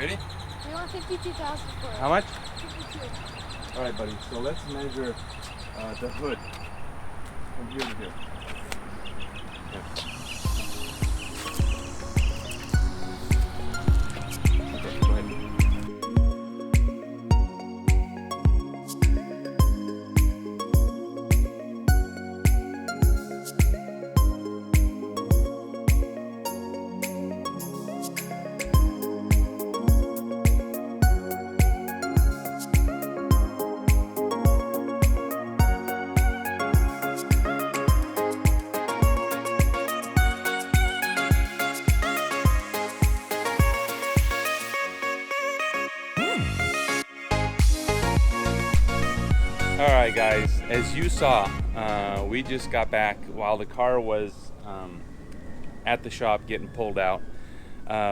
Ready? We want 52,000 for it. How much? 52. All right, buddy. So let's measure the hood from here to here. Yeah. Okay, go ahead. Alright guys, as you saw, we just got back while the car was at the shop getting pulled out.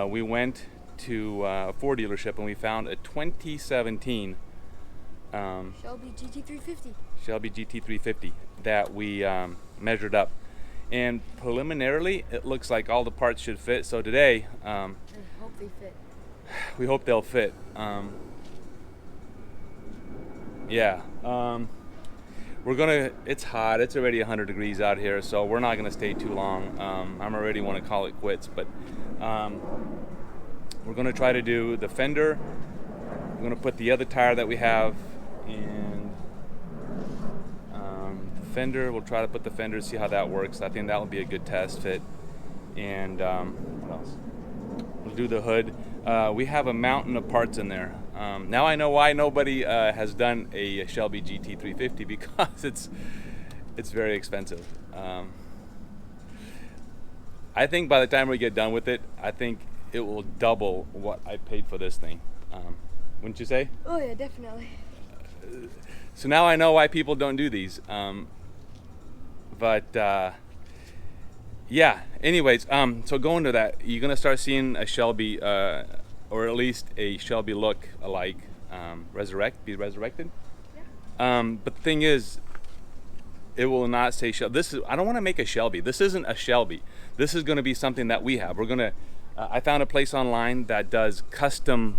We went to a Ford dealership and we found a 2017 Shelby GT350. Shelby GT350 that we measured up. And preliminarily, it looks like all the parts should fit. So today, I hope they fit. we hope they'll fit. Yeah, we're gonna, it's hot, it's already 100 degrees out here, so we're not gonna stay too long. I'm already want to call it quits, but we're gonna try to do the fender. We're gonna put the other tire that we have in the fender. We'll try to put the fender, see how that works. I think that will be a good test fit. And what else? We'll do the hood. We have a mountain of parts in there. Now I know why nobody has done a Shelby GT350, because it's very expensive. I think by the time we get done with it, I think it will double what I paid for this thing. Wouldn't you say? Oh yeah, definitely. So now I know why people don't do these. Yeah, anyways, so going to that, you're gonna start seeing a Shelby, or at least a Shelby look alike, be resurrected. Yeah. But the thing is, it will not say Shelby. I don't want to make a Shelby. This isn't a Shelby. This is going to be something that we have. We're gonna. I found a place online that does custom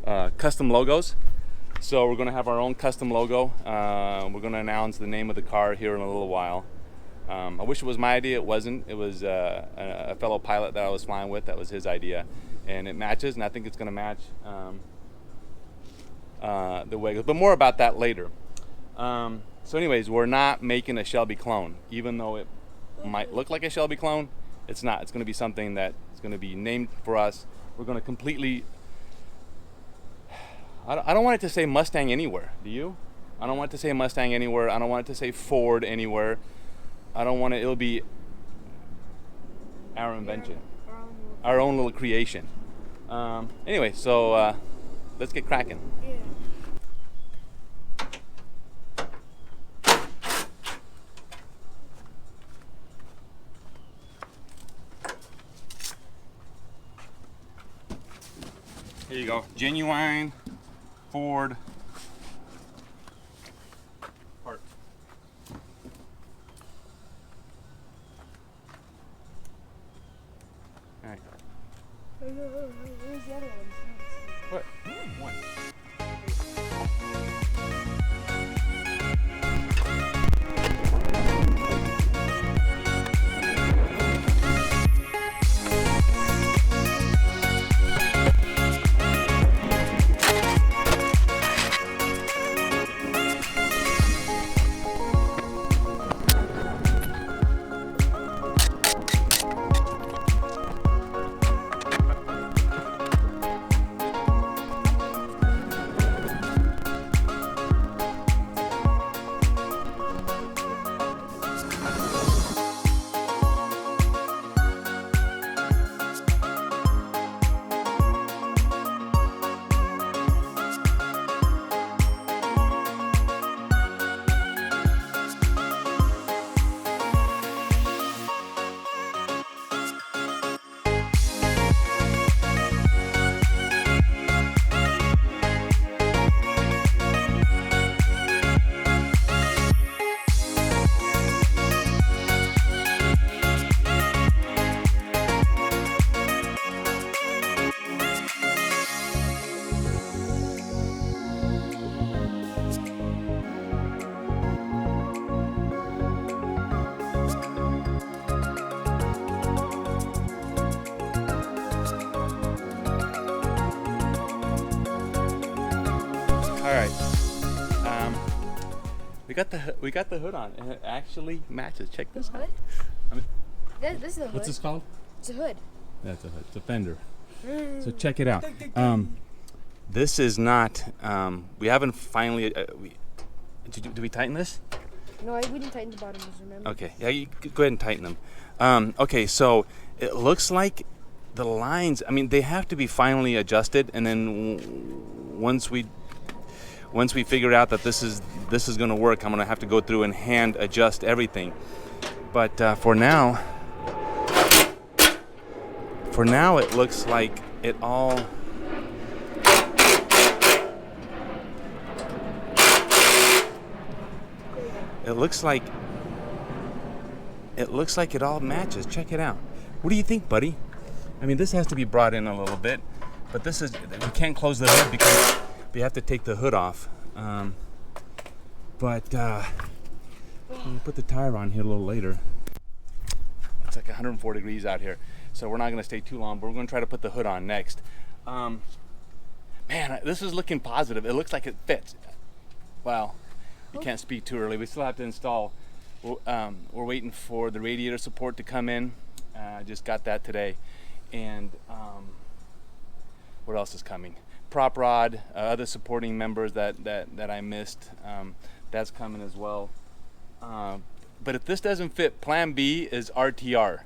logos. So we're gonna have our own custom logo. We're gonna announce the name of the car here in a little while. I wish it was my idea. It wasn't. It was a fellow pilot that I was flying with. That was his idea, and it matches. And I think it's going to match the way it goes. But more about that later. So, anyways, we're not making a Shelby clone, even though it might look like a Shelby clone. It's not. It's going to be something that is going to be named for us. We're going to completely. I don't want it to say Mustang anywhere. Do you? I don't want it to say Mustang anywhere. I don't want it to say Ford anywhere. I don't want it. It'll be our invention, our own little creation. Anyway, so let's get cracking. Yeah. Here you go, genuine Ford part. All right. Where's the other one? What? One. got the hood on, and it actually matches. Check this The out. hood? I mean, This is a hood. what's this called? It's a hood. That's a hood. It's a fender. So check it out. This is not. We haven't finally. Did we tighten this? No, we didn't tighten the bottoms, remember? Okay. Yeah, you go ahead and tighten them. Okay, so it looks like the lines. I mean, they have to be finally adjusted, and then once we figure out that this is going to work, I'm going to have to go through and hand adjust everything. But for now, it looks like it all. It looks like it all matches. Check it out. What do you think, buddy? I mean, this has to be brought in a little bit, but we can't close the hood because we have to take the hood off. But we'll put the tire on here a little later. It's like 104 degrees out here, so we're not going to stay too long, but we're going to try to put the hood on next. Man, this is looking positive. It looks like it fits. Wow. You can't speak too early. We still have to install. We're waiting for the radiator support to come in. Just got that today. And what else is coming? Prop rod, other supporting members that I missed. That's coming as well. But if this doesn't fit, Plan B is RTR.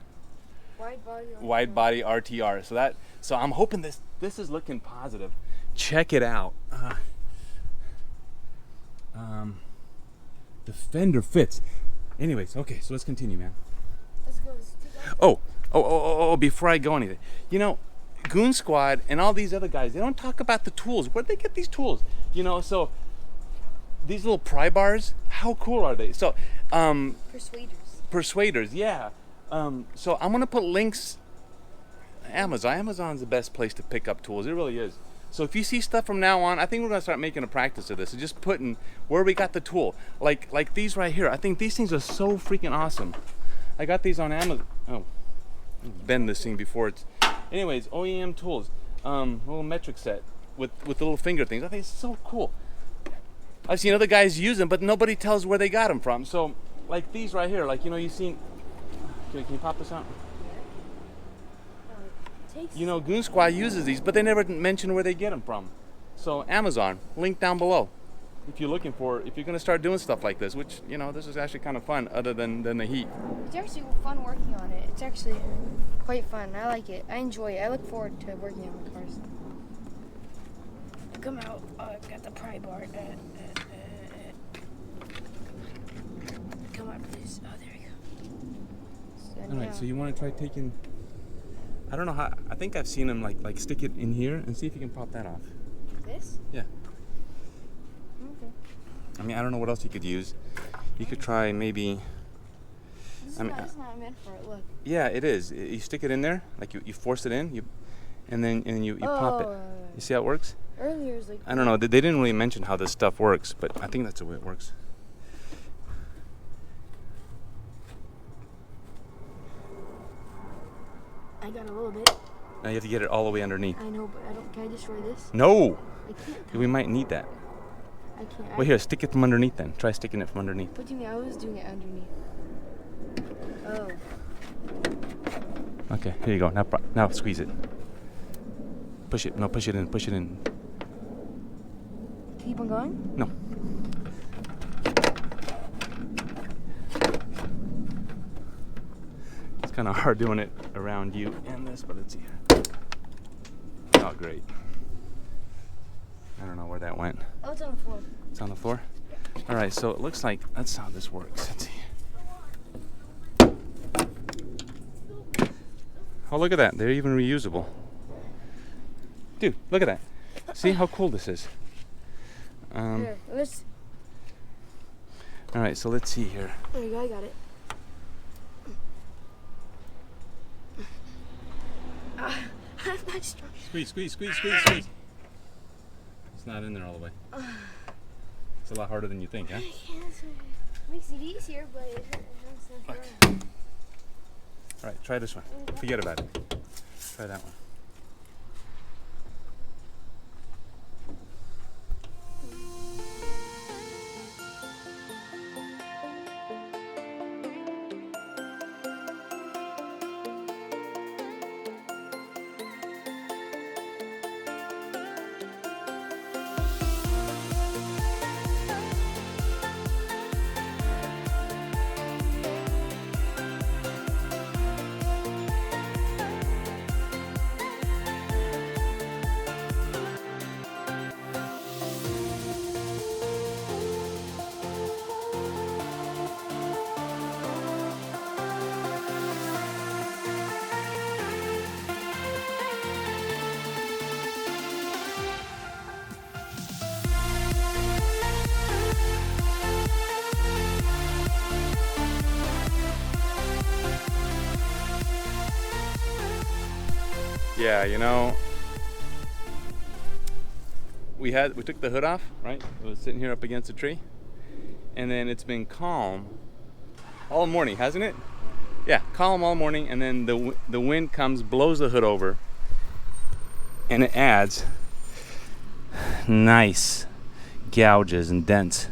Wide body RTR. So I'm hoping this is looking positive. Check it out. The fender fits. Anyways, okay, so let's continue, man. Let's go. Oh, before I go anything. You know, Goon Squad and all these other guys, they don't talk about the tools. Where'd they get these tools? You know, so these little pry bars, how cool are they? So, Persuaders, yeah. So I'm gonna put links. Amazon's the best place to pick up tools. It really is. So if you see stuff from now on, I think we're gonna start making a practice of this. Just putting where we got the tool, like these right here. I think these things are so freaking awesome. I got these on Amazon. Oh, bend this thing before it's. Anyways, OEM tools, little metric set with the little finger things. I think it's so cool. I've seen other guys use them, but nobody tells where they got them from. So like these right here, like you've seen. Can you pop this out? Goon Squad uses these, but they never mention where they get them from. So Amazon, link down below. If you're going to start doing stuff like this, which, this is actually kind of fun other than the heat. It's actually fun working on it. It's actually quite fun. I like it. I enjoy it. I look forward to working on the cars. Come out. I've got the pry bar. Come out, please. Oh, there we go. All right, so you want to try taking... I don't know how. I think I've seen him like stick it in here and see if you can pop that off. This? Yeah. Okay. I mean, I don't know what else you could use. You could try maybe. It's not meant for it. Look. Yeah, it is. You stick it in there, like you force it in, and then you pop it. You see how it works? Earlier it was like. I don't know. They didn't really mention how this stuff works, but I think that's the way it works. I got a little bit. Now you have to get it all the way underneath. I know, but I don't. Can I destroy this? No. I can't. We might need that. I can't. Well, here, stick it from underneath then. Try sticking it from underneath. What do you mean? I was doing it underneath. Oh. Okay, here you go. Now squeeze it. Push it. No, push it in. Push it in. Keep on going? No. It's kind of hard doing it around you and this, but it's here. Oh, great. I don't know where that went. Oh, it's on the floor. It's on the floor? All right, so it looks like that's how this works. Let's see. Oh, look at that. They're even reusable. Dude, look at that. See how cool this is? Here, all right, so let's see here. There you go, I got it. I'm not strong. Squeeze. It's not in there all the way. It's a lot harder than you think, huh? I can't. Makes it easier, but it's not Okay. strong. All right, try this one. Forget about it. Try that one. Yeah, you know, we took the hood off, right? It was sitting here up against a tree, and then it's been calm all morning, hasn't it? Yeah, calm all morning, and then the wind comes, blows the hood over, and it adds nice gouges and dents.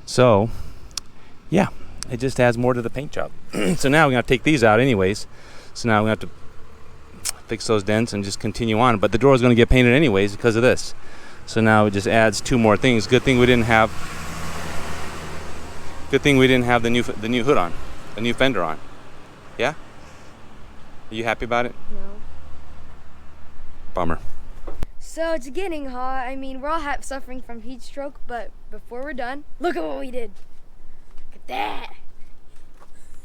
So yeah, it just adds more to the paint job. So now we're gonna take these out anyways, so now we have to fix those dents and just continue on. But the door is gonna get painted anyways because of this, so now it just adds 2 more things. Good thing we didn't have the new hood on, the new fender on. Yeah, are you happy about it? No. Bummer. So it's getting hot. I mean, we're all suffering from heat stroke, but before we're done, look at what we did. Look at that.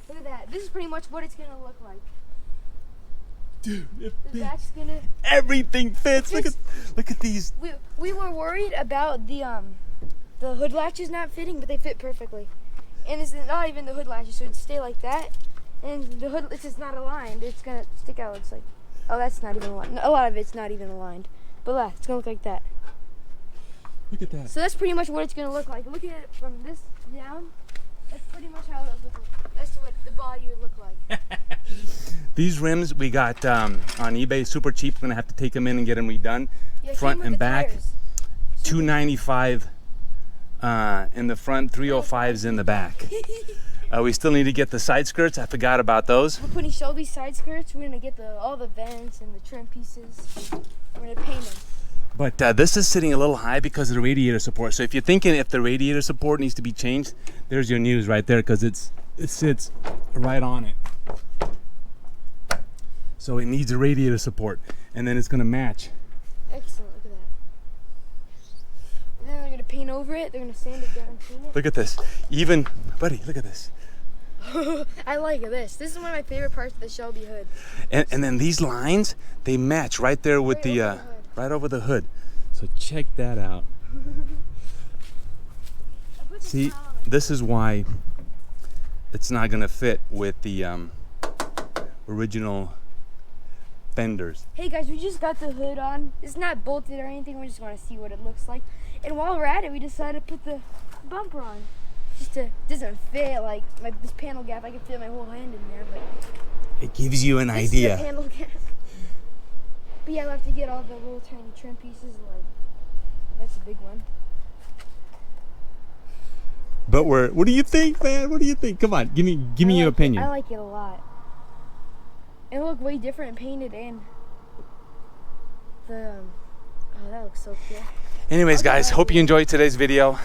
Look at that. This is pretty much what it's gonna look like. Dude, That's gonna. everything fits. Look at these. We were worried about the hood latches not fitting, but they fit perfectly. And it's not even the hood latches, so it'd stay like that. And the hood, it's just not aligned. It's gonna stick out. It's like, oh, that's not even aligned. A lot of it's not even aligned. But yeah, it's gonna look like that. Look at that. So that's pretty much what it's gonna look like. Look at it from this down. That's pretty much how it would look like. That's what the body would look like. These rims we got on eBay, super cheap. We're gonna have to take them in and get them redone, Yeah, front and back. tires. $295 in the front, $305 in the back. We still need to get the side skirts. I forgot about those. We're putting Shelby side skirts. We're gonna get all the vents and the trim pieces. We're gonna paint them. But this is sitting a little high because of the radiator support. So if you're thinking if the radiator support needs to be changed, there's your news right there, because it sits right on it. So it needs a radiator support, and then it's gonna match. Excellent. Look at that. And then they're gonna paint over it. They're gonna sand it down and paint it. Look at this. Even, buddy, look at this. I like this. This is one of my favorite parts of the Shelby hood. And then these lines, they match right there with right over the hood. So check that out. See, this is why it's not gonna fit with the original fenders. Hey guys, we just got the hood on. It's not bolted or anything. We just want to see what it looks like. And while we're at it, we decided to put the bumper on. It doesn't fit like this panel gap. I can fit my whole hand in there, but it gives you an this idea. is a panel gap. But yeah, we'll have to get all the little tiny trim pieces. Like that's a big one. But what do you think, man? What do you think? Come on, give me your opinion. I like it a lot. It'll look way different painted in. Oh, that looks so cool. Anyways, guys, hope you enjoyed today's video.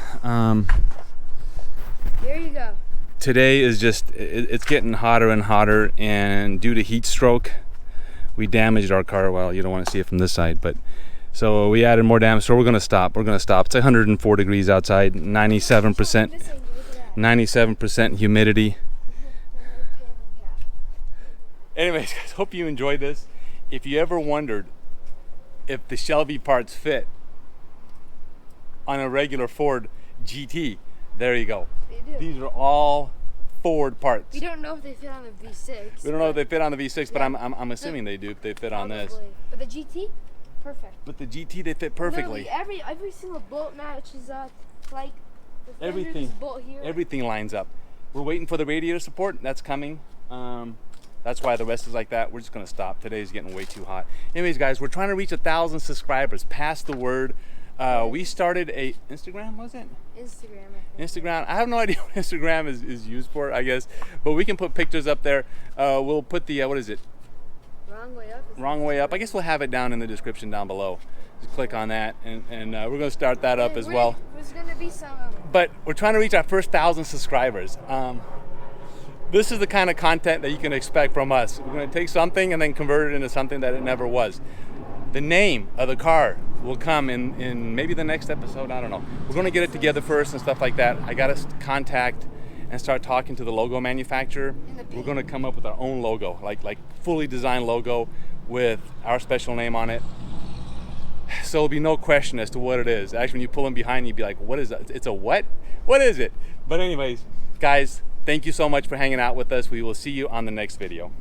There you go. Today is just, it's getting hotter and hotter, and due to heat stroke, we damaged our car. Well, you don't want to see it from this side, but so we added more damage, so we're gonna stop. It's 104 degrees outside, 97% humidity. Anyways, guys, hope you enjoyed this. If you ever wondered if the Shelby parts fit on a regular Ford GT, there you go. They do. These are all Ford parts. We don't know if they fit on the V6. We don't know if they fit on the V6, yeah. but I'm assuming they do. If they fit on this. But the GT, perfect. But the GT, they fit perfectly. Literally every single bolt matches up. Like the fender, Everything. this bolt here. Everything lines up. We're waiting for the radiator support. That's coming. That's why the rest is like that. We're just gonna stop. Today's getting way too hot. Anyways, guys, we're trying to reach 1,000 subscribers. Pass the word. We started a Instagram, was it? Instagram. I think. Instagram. I have no idea what Instagram is used for, I guess. But we can put pictures up there. We'll put the what is it? Wrong way up. Wrong way up. I guess we'll have it down in the description down below. Just click on that, and we're gonna start that up as well. There's gonna be some. But we're trying to reach our first 1,000 subscribers. This is the kind of content that you can expect from us. We're going to take something and then convert it into something that it never was. The name of the car will come in maybe the next episode. I don't know. We're going to get it together first and stuff like that. I got to contact and start talking to the logo manufacturer. We're going to come up with our own logo, like fully designed logo with our special name on it. So there'll be no question as to what it is. Actually, when you pull in behind, you'd be like, what is that? It's a what? What is it? But anyways, guys, thank you so much for hanging out with us. We will see you on the next video.